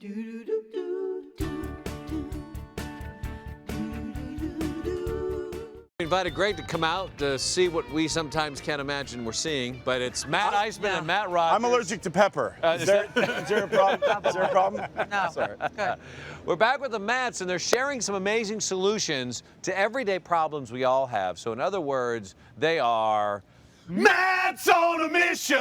We invited Greg to come out to see what we sometimes can't imagine we're seeing, but it's Matt Iseman and Matt Rogers. I'm allergic to pepper. Is there a problem? Is there a problem? No. Sorry. Good. We're back with the Matts, and they're sharing some amazing solutions to everyday problems we all have. So in other words, they are... Matt's on a mission!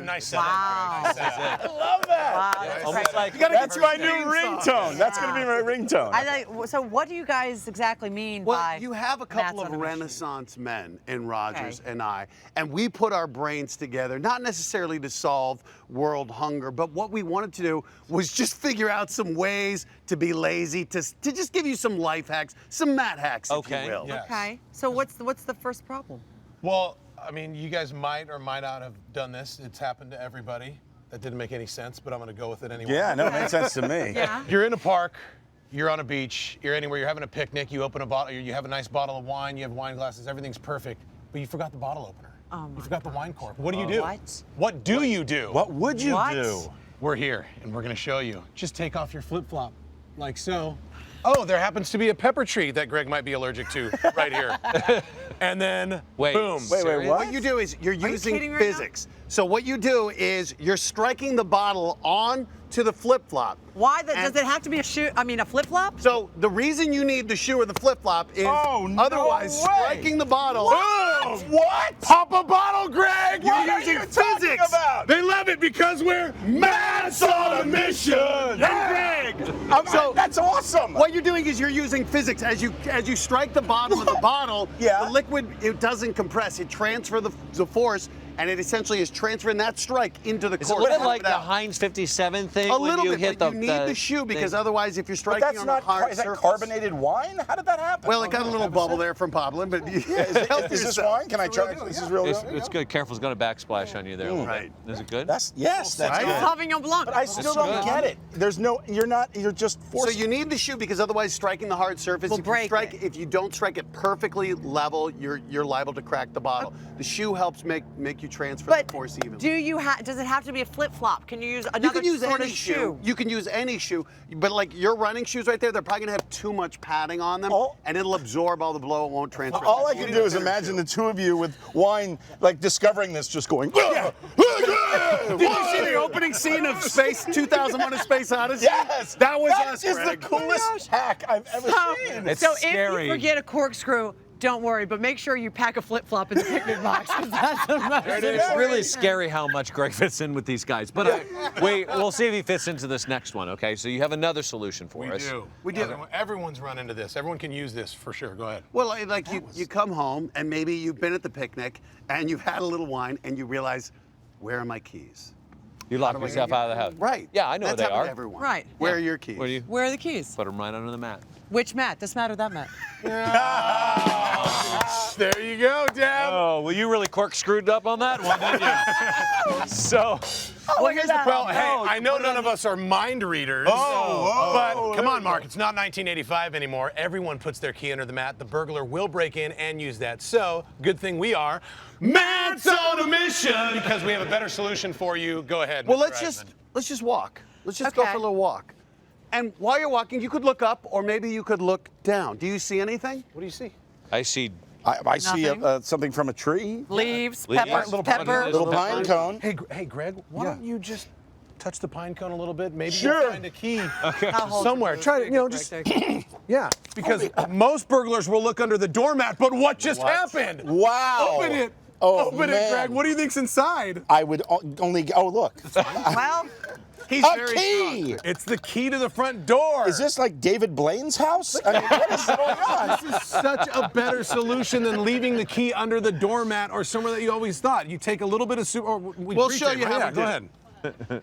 Nice setup. Wow. Nice setup. I love that. Wow, Almost that's like That's my new ringtone. That's going to be my ringtone. So what do you guys exactly mean Well, by you have a couple Matt's of on a mission? Renaissance men in Rogers Okay. and I, and we put our brains together, not necessarily to solve world hunger, but what we wanted to do was just figure out some ways to be lazy, to just give you some life hacks, some Matt hacks, if you will. Yeah. Okay. So what's the first problem? Well, I mean, you guys might or might not have done this. It's happened to everybody. That didn't make any sense, but I'm going to go with it anyway. Yeah, no, it makes sense to me. Yeah. You're in a park, you're on a beach, you're anywhere, you're having a picnic, you open a bottle, you have a nice bottle of wine, you have wine glasses, everything's perfect, but you forgot the bottle opener. Oh my You forgot the wine cork. What do you God. do? What? What do you do? What would you What? do? We're here, and we're going to show you. Just take off your flip-flop, like so. Oh, there happens to be a pepper tree that Greg might be allergic to right here. And then, Wait, boom. Wait, serious? what? What you do is you're using kidding right now? physics. So what you do is you're striking the bottle on to the flip-flop. Why And- does it have to be a shoe? I mean, a flip flop? So the reason you need the shoe or the flip-flop is Oh, no otherwise way. striking the bottle. Boom! What? Pop a bottle, Greg! You're What are using you talking physics. about? They love it because we're Matt's on a mission! Greg. So that's awesome. What you're doing is you're using physics. As you strike the bottom of the bottle, Yeah. the liquid, it doesn't compress. It transfers the force, and it essentially is transferring that strike into the Is it cork. a little Pump like it the out. Heinz 57 thing A when little you bit, hit but you need the shoe because thing? otherwise, if you're But striking that's on not. a hard Is that surface, carbonated wine? How did that happen? well, it got a little bubble there from Poblin, but Is this wine? Can I try? This is real. It's good. Careful, it's going to backsplash on you there. a little bit. Right. Is it good? That's Right? good. Sauvignon Blanc. But I still It's don't good. get it. There's no. You're just So forced. you need the shoe because otherwise, striking the hard surface, Will if you break strike, it. if you don't strike it perfectly level, you're liable to crack the bottle. The shoe helps make you transfer But the force evenly. does it have to be a flip flop? Can you use another You can use sort any of shoe. You can use any shoe, but like your running shoes right there, they're probably gonna have too much padding on them, Oh. and it'll absorb all the blow. It won't transfer. All I can do is imagine the two of you with wine, like discovering this, just going. Did you see the opening scene of Space 2001: A Space Odyssey? Yes, that was that us, is the Greg. coolest hack I've ever seen. It's So scary. if you forget a corkscrew, don't worry, but make sure you pack a flip flop in the picnic box because that's the most. It's really scary how much Greg fits in with these guys. But we'll see if he fits into this next one, okay? So you have another solution for us. We do. Everyone's run into this. Everyone can use this for sure. Go ahead. Well, like you come home and maybe you've been at the picnic and you've had a little wine and you realize, where are my keys? You lock yourself out of the house. Right. Yeah, I know That's where they happened are. to everyone. Right. Where Yeah. are your keys? Where do you Where are the keys? put them right under the mat? Which Matt? This Matt or that Matt? There you go, Deb. Oh, well, you really corkscrewed up on that one, didn't you? So, Well, here's the Well, problem. hey, I know none of us are mind readers. But come on, Mark. It's not 1985 anymore. Everyone puts their key under the mat. The burglar will break in and use that. So, good thing we are Matt's on a mission because we have a better solution for you. Go ahead. Well, Mr. let's Eisman. just walk. Let's just go Okay. for a little walk. And while you're walking, you could look up or maybe you could look down. Do you see anything? What do you see? I see. I see Nothing. something from a tree. Leaves, Leaves. pepper, Little pepper. Little pine cone. Hey, Greg. Why don't you just touch the pine cone a little bit? Maybe Sure. you'll find a key I'll hold somewhere. it. Try to, just yeah. Because most burglars will look under the doormat. But what just happened? Wow. Open it. Oh, Open it, man. Greg. What do you think's inside? I would only. Oh, look. Well, He's A very key. strong. It's the key to the front door. Is this like David Blaine's house? I mean, what is going on? This is such a better solution than leaving the key under the doormat or somewhere that you always thought. You take a little bit of soup. Or We'll reach show it. you how Yeah, we go did ahead.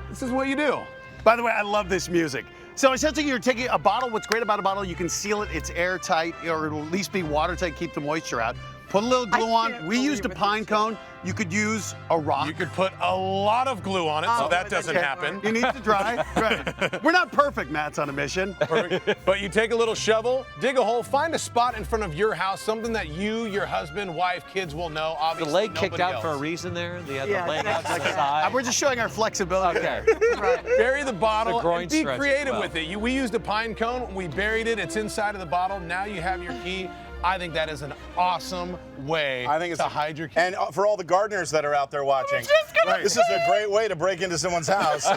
This is what you do. By the way, I love this music. So essentially, you're taking a bottle. What's great about a bottle, you can seal it. It's airtight, or it'll at least be watertight, keep the moisture out. Put a little glue on. can't We used a believe pine cone. You could use a rock. You could put a lot of glue on it, so that doesn't happen. It needs to dry. Right. We're not perfect, Matt's on a mission. But you take a little shovel, dig a hole, find a spot in front of your house, something that you, your husband, wife, kids will know. The Obviously, leg kicked nobody out else. for a reason there. The Yeah, leg out to the okay. side. We're just showing our flexibility. Okay. Bury the bottle The groin and be stretch as creative well. with it. We used a pine cone. We buried it. It's inside of the bottle. Now you have your key. I think that is an awesome way I think it's to hide your key. And for all the gardeners that are out there watching, this is a great way to break into someone's house. Hey!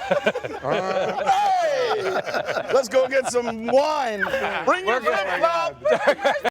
Let's go get some wine. Bring your We're good. flip-flop.